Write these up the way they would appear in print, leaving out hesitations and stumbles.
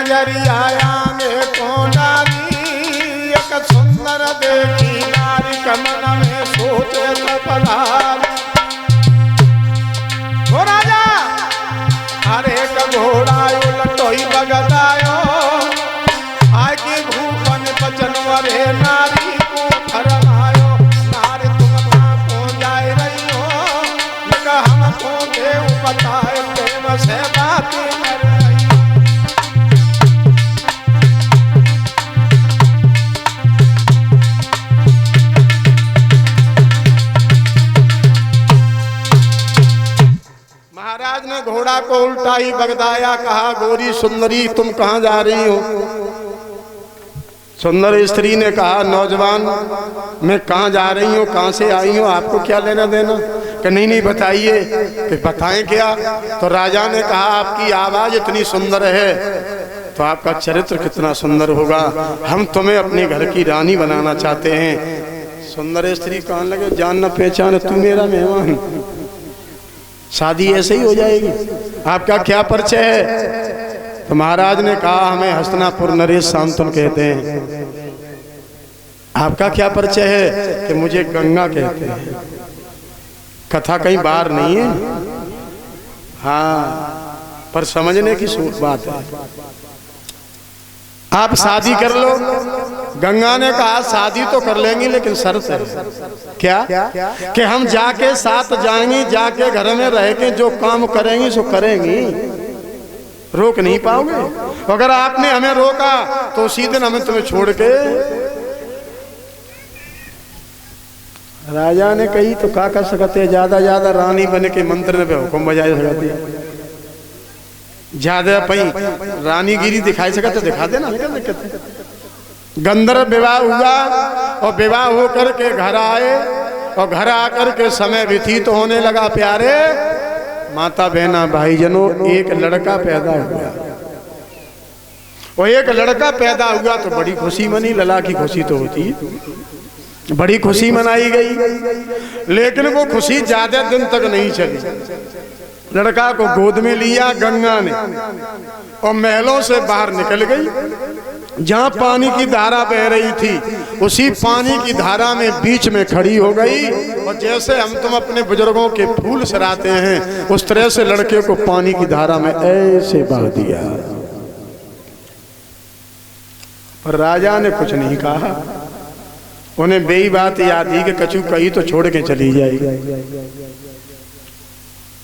नजरिया में कोनारी एक सुंदर देखी नारी कमन में सोचे पधार। ओ राजा हरे का घोड़ा उलटोई बगदायो आगे भूपन बचन वरे नारी को फरमायो। नारी तुम कहाँ पहुँच जाए रही हो लगा हमको देव बताए प्रेम से बातें कर रही। महाराज ने घोड़ा को उल्टा ही बगदाया, कहा गोरी सुंदरी तुम कहाँ जा रही हो। सुंदर स्त्री ने कहा नौजवान मैं कहाँ जा रही हूँ, कहाँ से आई हूँ, आपको क्या लेना देना। कि नहीं बताइए। कि बताएं क्या। तो राजा ने कहा आपकी आवाज इतनी सुंदर है तो आपका चरित्र कितना सुंदर होगा, हम तुम्हें अपने घर की रानी बनाना चाहते हैं। सुंदर स्त्री कहने लगे जान न पहचान तू मेरा मेहमान, शादी ऐसे ही हो जाएगी, आपका क्या परिचय है। तो महाराज ने कहा हमें हस्तिनापुर नरेश शांतनु कहते हैं। आपका क्या परिचय है। कि मुझे गंगा कहते हैं। कथा कहीं बाहर नहीं है, हाँ पर समझने की बात है। आप शादी कर लो। गंगा ने कहा शादी तो कर लेंगी लेकिन शर्त है। क्या। कि हम जाके साथ जाएंगी, जाके घर में रह के जो काम करेंगी सो करेंगी, रोक नहीं पाओगे। अगर आपने हमें रोका तो उसी दिन हमें तुम्हें छोड़ के। राजा ने कही तो क्या कर सकते, ज्यादा ज्यादा रानी बन के मंत्र पे हुक्म बजाए सकते, ज्यादा पई रानीगिरी दिखाई सका तो दिखा देना। गंधर्व विवाह हुआ और विवाह होकर के घर आए और घर आकर के समय व्यतीत होने लगा। प्यारे माता बहना भाईजनों एक लड़का पैदा हुआ और एक लड़का पैदा हुआ तो बड़ी खुशी मनी। लला की खुशी तो होती है, बड़ी खुशी मनाई गई। लेकिन वो खुशी ज्यादा दिन तक नहीं चली। लड़का को गोद में लिया गंगा ने और महलों से बाहर निकल गई। जहां पानी की धारा बह रही थी उसी पानी की धारा में बीच में खड़ी हो गई और जैसे हम तुम अपने बुजुर्गों के फूल सराते हैं उस तरह से लड़के को पानी की धारा में ऐसे बहा दिया। पर राजा ने कुछ नहीं कहा। उन्हें बेई बात याद ही कि कछु कही तो छोड़ के चली जाएगी।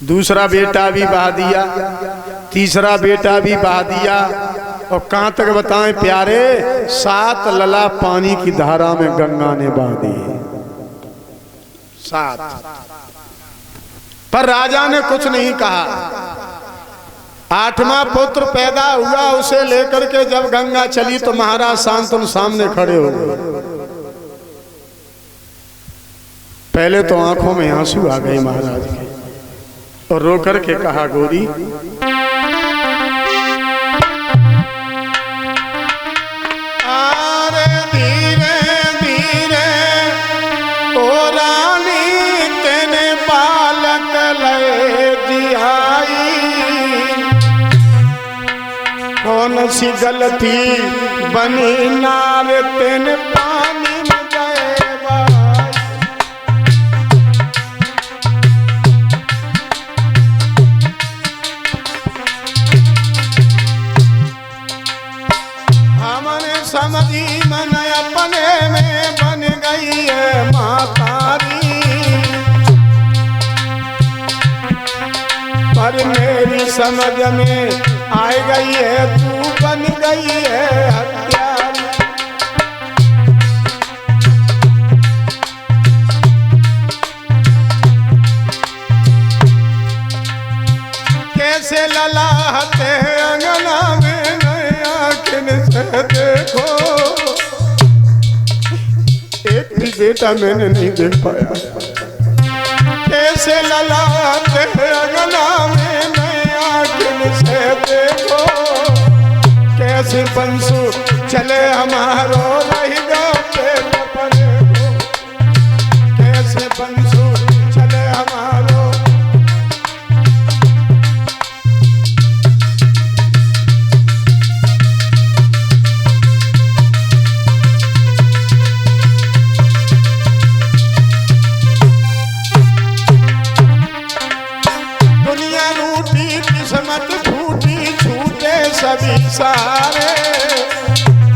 दूसरा बेटा भी बहा दिया, तीसरा बेटा भी बहा दिया और कहां तक बताएं प्यारे 7 लला पानी की धारा में गंगा ने बहा दी। 7। पर राजा ने कुछ नहीं कहा। 8वां पुत्र पैदा हुआ, उसे लेकर के जब गंगा चली तो महाराज शांतनु सामने खड़े हो गए। पहले तो आंखों में आंसू आ गए महाराज के और रो करके कहा गोरी आरे धीरे धीरे ओ रानी तेने बालक ले जिहाई। कौन सी गलती बनी नार तेने पानी में गए भाई। समझी मन अपने में बन गई है मातारी, पर मेरी समझ में आ गई है तू बन गई है हत्यारी। कैसे ललाहते अंगना में नया किन से देखो, एक भी बेटा मैंने नहीं देख पाया। कैसे ललाहते अंगना में नया किन से देखो, कैसे बंसु चले हमारो रही गाते परे को, कैसे बंसु चले हमारो। सभी सारे,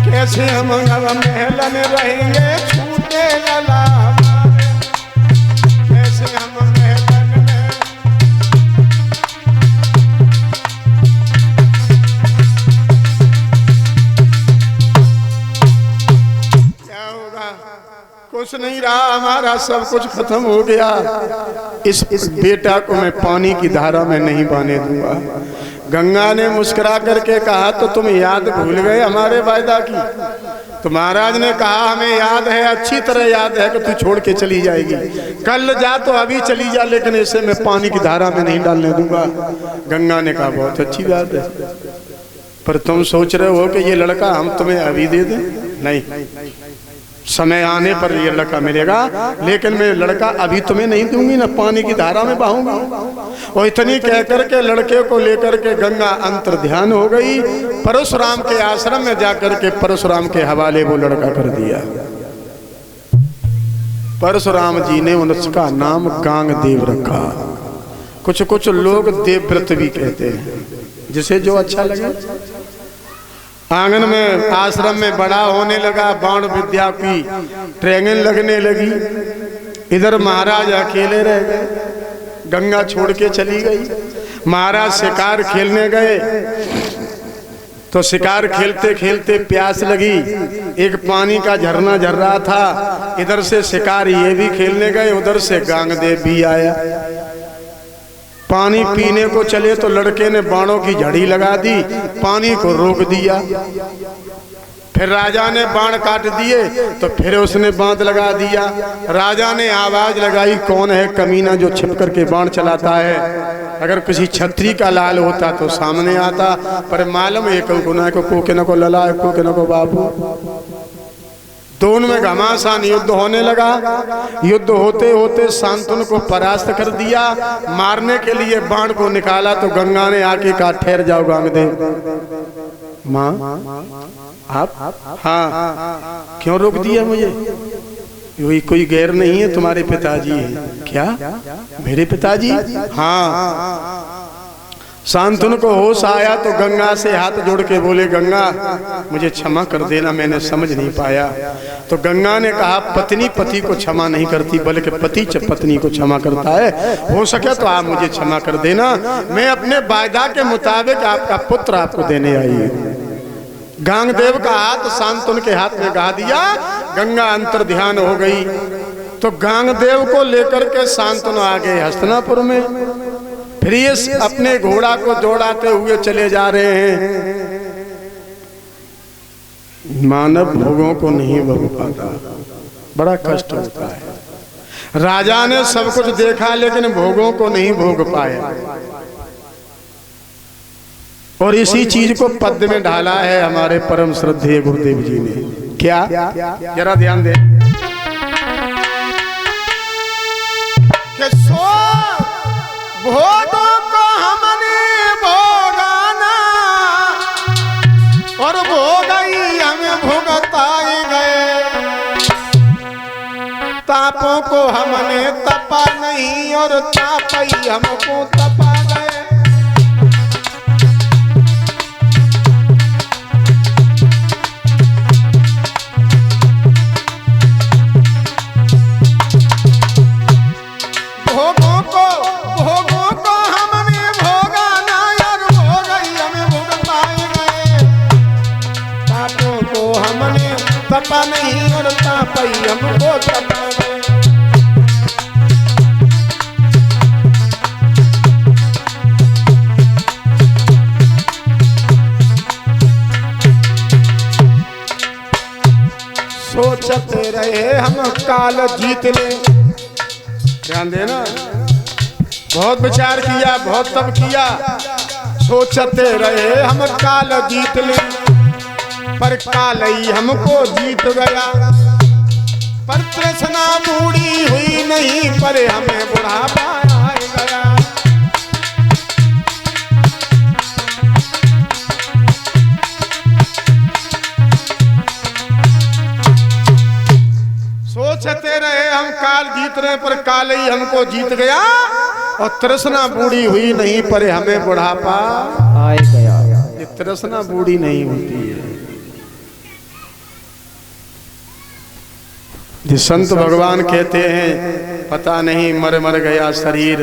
कैसे हम महलन रहेंगे छूटे गला, कैसे हम महलन में। क्या होगा? कुछ नहीं रहा, हमारा सब कुछ खत्म हो गया। इस बेटा को मैं पानी की धारा में नहीं बहने दूंगा। गंगा ने मुस्कुरा करके कहा, तो तुम याद भूल गए हमारे वायदा की? तो महाराज ने कहा, हमें याद है, अच्छी तरह याद है कि तू छोड़ के चली जाएगी। कल जा तो अभी चली जा, लेकिन इसे मैं पानी की धारा में नहीं डालने दूंगा। गंगा ने कहा, बहुत अच्छी बात है, पर तुम सोच रहे हो कि ये लड़का हम तुम्हें अभी दे दें? नहीं, समय आने पर ये लड़का मिलेगा, लेकिन मैं लड़का अभी तुम्हें नहीं दूंगी, ना पानी की धारा में बहाऊंगी। और इतनी कहकर के लड़के को लेकर के गंगा अंतर ध्यान हो गई। परशुराम के आश्रम में जाकर के परशुराम के हवाले वो लड़का कर दिया। परशुराम जी ने उसका नाम गांगदेव रखा। कुछ कुछ लोग देवव्रत भी कहते हैं, जिसे जो अच्छा लगे। आंगन में आश्रम में बड़ा होने लगा, बाण विद्या की ट्रेनिंग लगने लगी। इधर महाराज अकेले रह गए, गंगा छोड़ के चली गई। महाराज शिकार खेलने गए, तो शिकार खेलते खेलते प्यास लगी। एक पानी का झरना झर रहा था, इधर से शिकार ये भी खेलने गए, उधर से गांगदेव भी आया। पानी पीने को चले तो लड़के ने बाणों की झड़ी लगा दी, पानी को रोक दिया। फिर राजा ने बाण काट दिए, तो फिर उसने बांध लगा दिया। राजा ने आवाज लगाई, कौन है कमीना जो छिप करके बाण चलाता है? अगर किसी छत्री का लाल होता तो सामने आता, पर मालूम एक गुना को के न को लला, को के न को बाबू। दोनों में घमासान युद्ध होने लगा। युद्ध होते होते शांतनु को परास्त कर दिया। मारने के लिए बाण को निकाला तो गंगा ने आके कहा, ठहर जाओ गांगदेव। माँ आप? हाँ, क्यों रोक दिया मुझे? वही कोई गैर नहीं है, तुम्हारे पिताजी हैं। क्या मेरे पिताजी? हाँ। शांतनु को होश आया तो गंगा से हाथ जोड़ के बोले, गंगा मुझे क्षमा कर देना, मैंने समझ नहीं पाया। तो गंगा ने कहा, पत्नी पति को क्षमा नहीं करती, बल्कि पति पत्नी को क्षमा करता है। हो सके तो आप मुझे क्षमा कर देना, मैं अपने वायदा के मुताबिक आपका पुत्र आपको देने आई हूँ। गांगदेव का हाथ शांतनु के हाथ में गा दिया, गंगा अंतर ध्यान हो गई। तो गांगदेव को लेकर के शांतनु आ गए हस्तिनापुर में। फिर ये अपने घोड़ा को दौड़ाते हुए चले जा रहे हैं। मानव भोगों को नहीं भोग पाता, बड़ा कष्ट होता है। राजा ने सब कुछ देखा, लेकिन भोगों को नहीं भोग पाया। और इसी चीज को पद्य में ढाला है हमारे परम श्रद्धेय गुरुदेव जी ने। क्या? जरा ध्यान दे। भोगों को हमने भोगाना, और भोगई हमें भुगताए गए। तापों को हमने तपा नहीं, और तापई हमको तपा गए। तपा नहीं, और तापई हमको तपा गए। सोचते रहे हम काल जीत ले। ध्यान देना, बहुत विचार किया, बहुत तप किया। सोचते रहे हम काल जीत ले, पर काल ही हमको जीत गया। पर तृष्णा बूढ़ी हुई नहीं, पर हमें बुढ़ापा आ गया। सोचते रहे हम काल जीत रहे, पर काल ही हमको जीत गया। और तृष्णा बूढ़ी हुई नहीं, पर हमें बुढ़ापा आ गया। ये तृष्णा बूढ़ी नहीं होती है। ये संत भगवान कहते हैं पता नहीं मर मर गया शरीर,